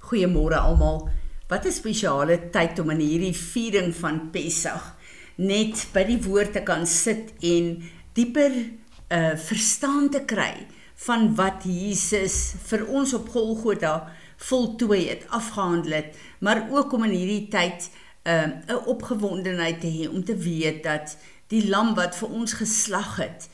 Goeiemôre almal. Wat 'n spesiale tyd om in hierdie viering van Pessach net by die woord te kan sit en dieper verstaan te kry van wat Jesus vir ons op Golgotha voltooi het, afgehandel het, maar ook om in hierdie tyd 'n opgewondenheid te hê om te weet dat die lam wat vir ons geslag het,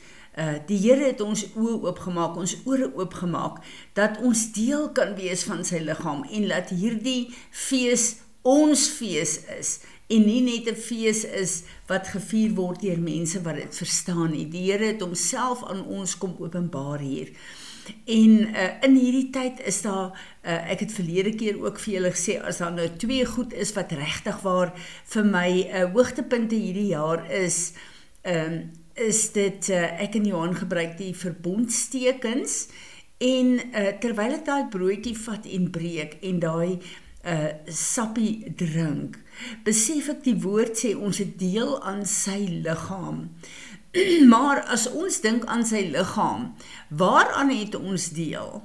die Here het ons oë oopgemaak, ons ore oopgemaak, dat ons deel kan wees van sy liggaam en dat hierdie fees ons fees is en nie net 'n fees is wat gevier word deur mense wat dit verstaan nie. Die Here het homself aan ons kom openbaar hier. En in hierdie tyd is daar, ek het verlede keer ook vir julle gesê, as daar nou twee goed is wat regtig waar vir my hoogtepunte hierdie jaar is dit, ek en Johan gebruik die verbondstekens en terwyl ek daai broodjie vat en breek en daai sappie drink, besef ek die woord sê ons het deel aan sy liggaam. Maar as ons dink aan sy liggaam, waaraan het ons deel?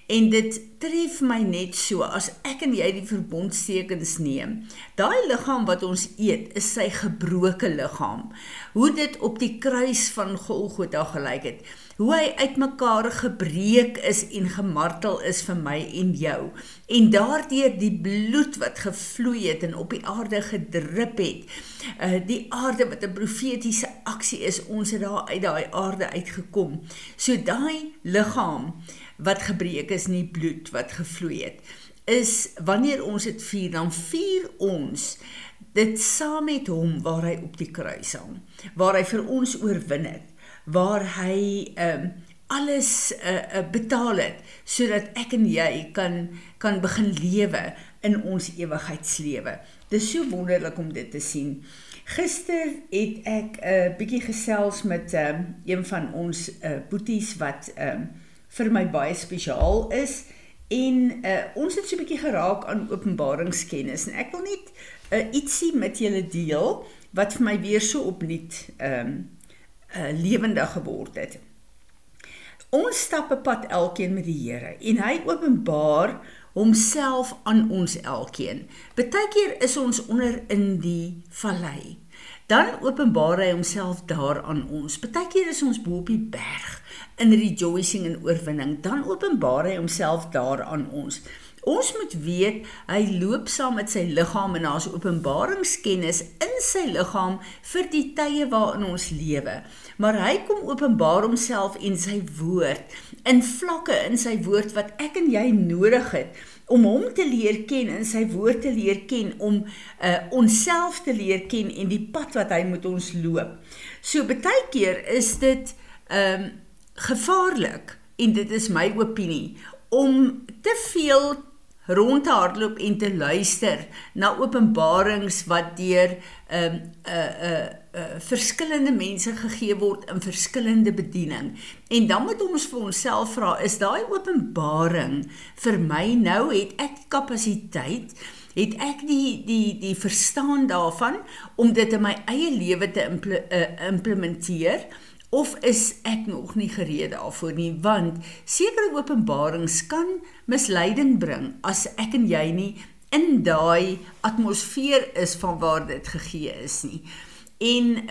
En dit tref my net so, as ek en jy die verbondstekens neem, daai liggaam wat ons eet, is sy gebroke liggaam. Hoe dit op die kruis van Golgotha gelyk het, hoe hy uitmekaar gebreek is en gemartel is vir my en jou, en daardeur die bloed wat gevloei het en op die aarde gedrup het, die aarde wat 'n profetiese aksie is, ons het daar uit daai aarde uitgekom. So daai liggaam wat gebreek is, nie bloed wat gevloei het, is wanneer ons dit vier, dan vier ons dit saam met hom waar hy op die kruis hang, waar hy vir ons oorwin het, waar hy alles betaal het, sodat ek en jy kan begin lewe in ons ewigheidslewe. Dit is so wonderlik om dit te sien. Gister het ek 'n bietjie gesels met een van ons boeties wat vir my baie spesiaal is, en ons het so 'n bietjie geraak aan openbaringskennis, en ek wil net ietsie met julle deel, wat vir my weer so opnuut lewendig geword het. Ons stap 'n pad elkeen met die Here, en hy openbaar homself aan ons elkeen. Partykeer is ons onder in die vallei, dan openbaar hy homself daar aan ons. Partykeer is ons bo op die berg, in rejoicing en oorwinning, dan openbaar hy homself daar aan ons. Ons moet weet, hy loop saam met sy liggaam en daar is openbaringskennis in sy liggaam vir die tye waarin ons lewe. Maar hy kom openbaar homself en sy woord, in vlakke in sy woord wat ek en jy nodig het, om hom te leer ken, en sy woord te leer ken, om onsself te leer ken en die pad wat hy met ons loop. So baie keer is dit gevaarlik, en dit is my opinie, om te veel rond te hardloop en te luister na openbarings wat deur verskillende mense gegee word in verskillende bediening. En dan moet ons vir onsself vra, is daai openbaring vir my nou, het ek die kapasiteit, het ek die verstaan daarvan, om dit in my eie lewe te implementeer, of is ek nog nie gereed daarvoor nie, want sekere openbarings kan misleiding bring, as ek en jy nie in daai atmosfeer is van waar dit gegee is nie. En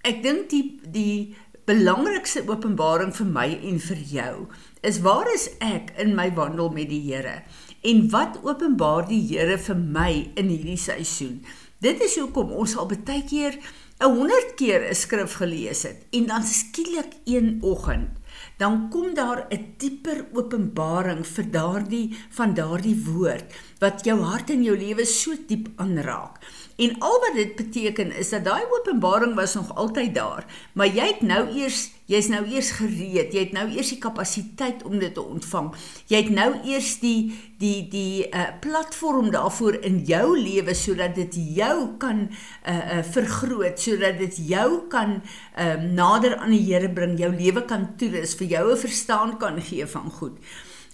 ek dink die belangrikste openbaring vir my en vir jou, is waar is ek in my wandel met die Here, en wat openbaar die Here vir my in hierdie seisoen. Dit is hoekom ons al baie keer 100 keer 'n skrif gelees het, en dan skielik een oggend, dan kom daar 'n dieper openbaring van daardie woord, wat jou hart en jou lewe so diep aanraak. En al wat dit beteken is dat daai openbaring was nog altyd daar, maar jy's nou eers gereed, jy het nou eers die kapasiteit om dit te ontvang, jy het nou eers die platform daarvoor in jou lewe, sodat dit jou kan vergroot, sodat dit jou kan nader aan die Here bring, jou lewe kan toerus, vir jou 'n verstaan kan gee van goed.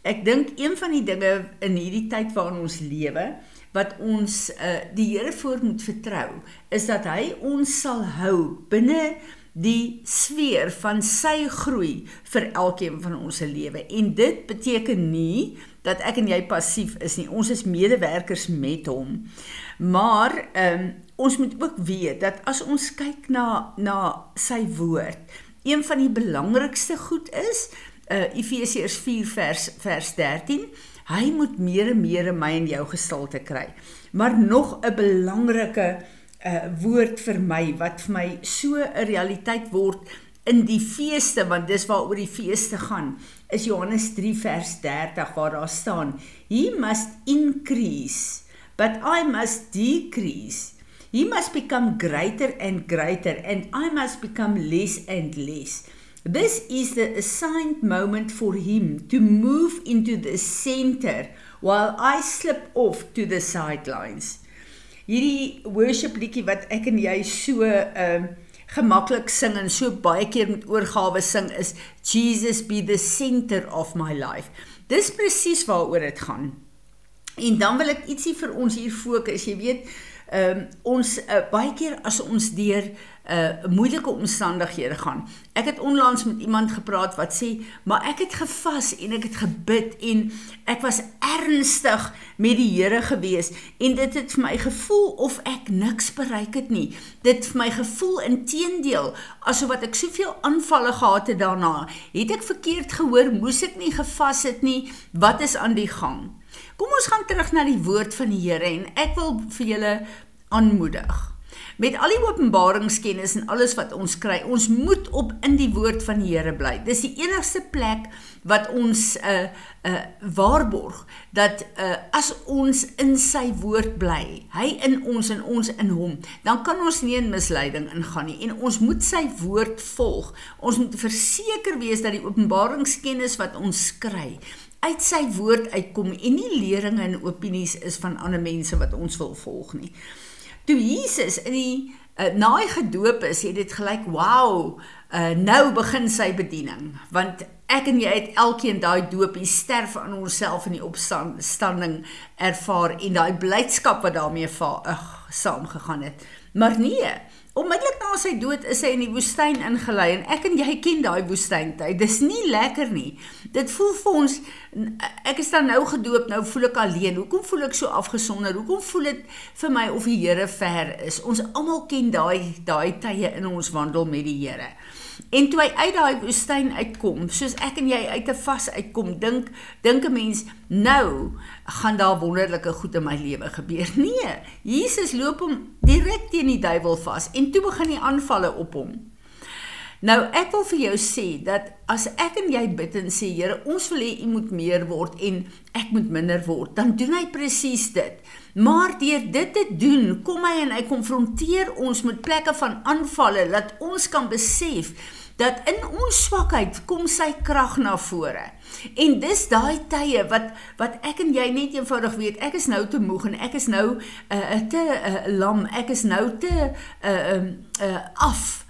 Ek dink een van die dinge in hierdie tyd waarin ons lewe, wat ons die Here voor moet vertrou, is dat hy ons sal hou binne die sfeer van sy groei vir elkeen van ons lewe. En dit beteken nie dat ek en jy passief is nie. Ons is medewerkers met hom. Maar ons moet ook weet dat as ons kyk na sy woord, een van die belangrikste goed is, Efesiërs 4 vers 13, hy moet meer en meer in my en jou gestalte kry. Maar nog 'n belangrike woord vir my, wat vir my so 'n realiteit word in die feeste, want dis waaroor die feeste gaan, is Johannes 3 vers 30, waar daar staan, He must increase, but I must decrease. He must become greater and greater, and I must become less and less. This is the assigned moment for him to move into the center, while I slip off to the sidelines. Hierdie worship liedjie wat ek en jy so gemaklik sing en so baie keer met oorgawe sing is Jesus be the center of my life. Dis presies waaroor dit gaan. En dan wil ek ietsie vir ons hier fokus. Jy weet, ons baie keer as ons deur moeilike omstandighede gaan. Ek het onlangs met iemand gepraat wat sê, maar ek het gevas en ek het gebid en ek was ernstig met die Here gewees en dit het vir my gevoel of ek niks bereik het nie. Dit vir my gevoel inteendeel, asof wat ek soveel aanvalle gehad het daarna. Het ek verkeerd gehoor, moes ek nie gevas het nie, wat is aan die gang? Kom ons gaan terug na die woord van die Here en ek wil vir julle aanmoedig. Met al die openbaringskennis en alles wat ons kry, ons moet op in die woord van die Here bly. Dis die enigste plek wat ons waarborg, dat as ons in sy woord bly, hy in ons en ons in hom, dan kan ons nie in misleiding ingaan nie, en ons moet sy woord volg. Ons moet verseker wees dat die openbaringskennis wat ons kry, uit sy woord uitkom en nie leringe en opinies is van ander mense wat ons wil volg nie. Toe Jesus na hy gedoop is, het dit gelyk, wow, nou begin sy bediening, want ek en jy het elkeen daai doopie sterf aan onsself in die opstanding ervaar en daai blydskap wat daarmee saamgegaan het. Maar nee, onmiddellik na sy dood is hy in die woestyn ingelei en ek en jy ken daai woestyntyd. Dis nie lekker nie. Dit voel vir ons, ek is dan nou gedoop, nou voel ek alleen. Hoekom voel ek so afgesonder? Hoekom voel dit vir my of die Here ver is? Ons almal ken daai tye in ons wandel met die Here. En toe hy uit daai woestyn uitkom, soos ek en jy uit 'n vas uitkom, dink 'n mens, nou gaan daar wonderlike goed in my lewe gebeur. Nee, Jesus loop hom direk teen die duiwel vas en toe begin die aanvalle op hom. Nou, ek wil vir jou sê, dat as ek en jy bid en sê, Here, ons wil hê, U moet meer word en ek moet minder word, dan doen hy presies dit. Maar deur dit te doen, kom hy en hy konfronteer ons met plekke van aanvalle, dat ons kan besef, dat in ons swakheid kom sy krag na vore. En dis daai tye wat ek en jy net eenvoudig weet, ek is nou te moeg en ek is nou te lam, ek is nou te af,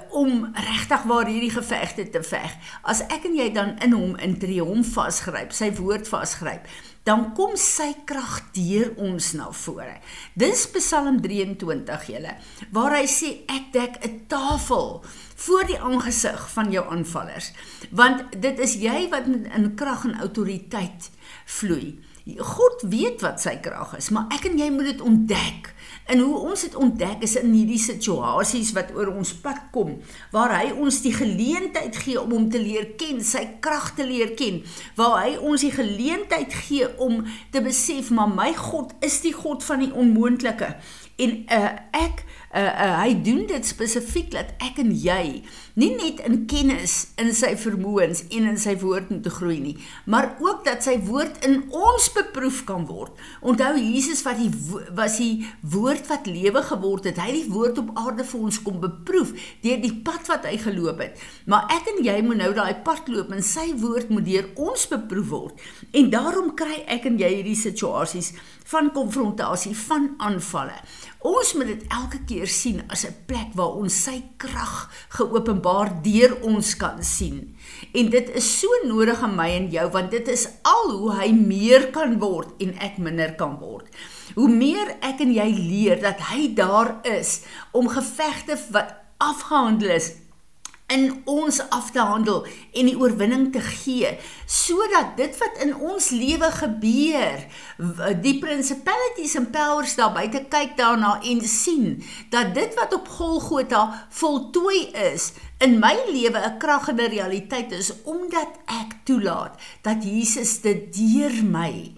om regtig waar hierdie gevegte te veg. As ek en jy dan in hom intree, hom vasgryp, sy woord vasgryp, dan kom sy krag deur ons na vore. Dis Psalm 23 julle, waar hy sê, ek dek 'n tafel voor die aangesig van jou aanvallers, want dit is jy wat in krag en autoriteit vloei. God weet wat sy krag is, maar ek en jy moet dit ontdek. En hoe ons dit ontdek is in hierdie situasies wat oor ons pad kom, waar hy ons die geleentheid gee om hom te leer ken, sy krag te leer ken, waar hy ons die geleentheid gee om te besef, maar my God is die God van die onmoontlike. En hy doen dit spesifiek dat ek en jy nie net in kennis, in sy vermoëns en in sy woord moet groei nie, maar ook dat sy woord in ons beproef kan word. Onthou, Jesus was die woord wat lewe geword het, hy die woord op aarde vir ons kom beproef, deur die pad wat hy geloop het, maar ek en jy moet nou daai pad loop, en sy woord moet deur ons beproef word, en daarom kry ek en jy hierdie situasies van konfrontasie, van aanvalle. Ons moet dit elke keer sien as 'n plek waar ons sy krag geopenbaar deur ons kan sien. En dit is so nodig aan my en jou, want dit is al hoe hy meer kan word en ek minder kan word. Hoe meer ek en jy leer dat hy daar is om gevegte afgehandel is, in ons af te handel en die oorwinning te gee, sodat dit wat in ons lewe gebeur, die principalities en powers daar buite kyk daarna en sien, dat dit wat op Golgotha voltooi is, in my lewe 'n krag en 'n realiteit is, omdat ek toelaat, dat Jesus dit deur my,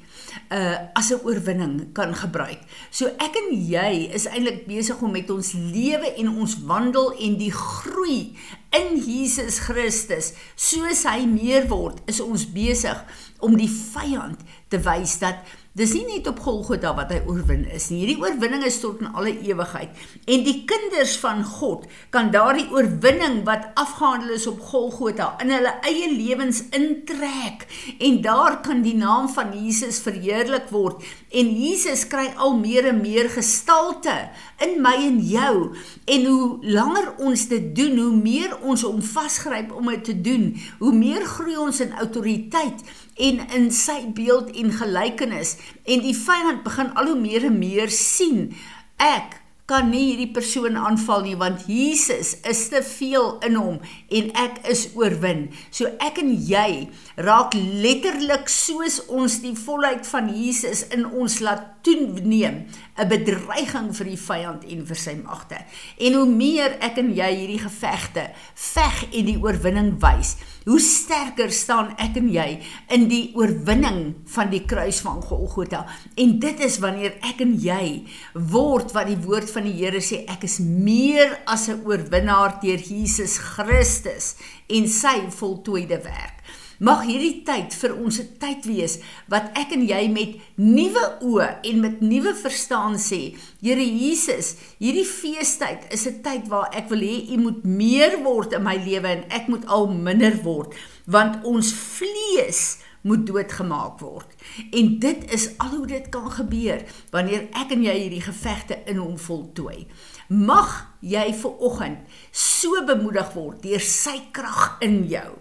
as 'n oorwinning kan gebruik. So ek en jy is eintlik besig om met ons lewe en ons wandel en die groei in Jesus Christus, soos hy meer word, is ons besig om die vyand te wys dat dis nie net op Golgotha wat hy oorwin is nie. Hierdie oorwinning is tot in alle ewigheid. En die kinders van God kan daardie oorwinning wat afgehandel is op Golgotha in hulle eie lewens intrek. En daar kan die naam van Jesus verheerlik word. En Jesus kry al meer en meer gestalte in my en jou. En hoe langer ons dit doen, hoe meer ons hom vasgryp om dit te doen, hoe meer groei ons in autoriteit en in sy beeld en gelykenis. En die vyand begin al hoe meer en meer sien, ek kan nie hierdie persoon aanval nie, want Jesus is te veel in hom en ek is oorwin. So ek en jy raak letterlik soos ons die volheid van Jesus in ons laat toeneem, 'n bedreiging vir die vyand en vir sy magte. En hoe meer ek en jy hierdie gevegte veg en die oorwinning wys, hoe sterker staan ek en jy in die oorwinning van die kruis van Golgotha. En dit is wanneer ek en jy word wat die woord van die Here sê, ek is meer as 'n oorwinnaar deur Jesus Christus en sy voltooide werk. Mag hierdie tyd vir ons 'n tyd wees, wat ek en jy met nuwe oë en met nuwe verstaan sê, Here Jesus, hierdie feestyd is 'n tyd waar ek wil hê, U moet meer word in my lewe en ek moet al minder word, want ons vlees moet doodgemaak word. En dit is al hoe dit kan gebeur, wanneer ek en jy hierdie gevegte in hom voltooi. Mag jy vanoggend so bemoedig word deur sy krag in jou.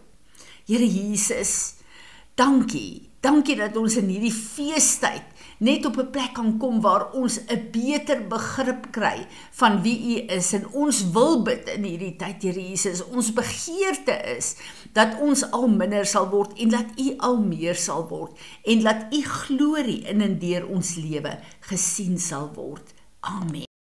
Here Jesus, dankie dat ons in hierdie feestyd net op 'n plek kan kom waar ons 'n beter begrip kry van wie U is, en ons wil bid in hierdie tyd, Here Jesus, ons begeerte is dat ons al minder sal word en dat U al meer sal word en dat U glorie in en deur ons lewe gesien sal word. Amen.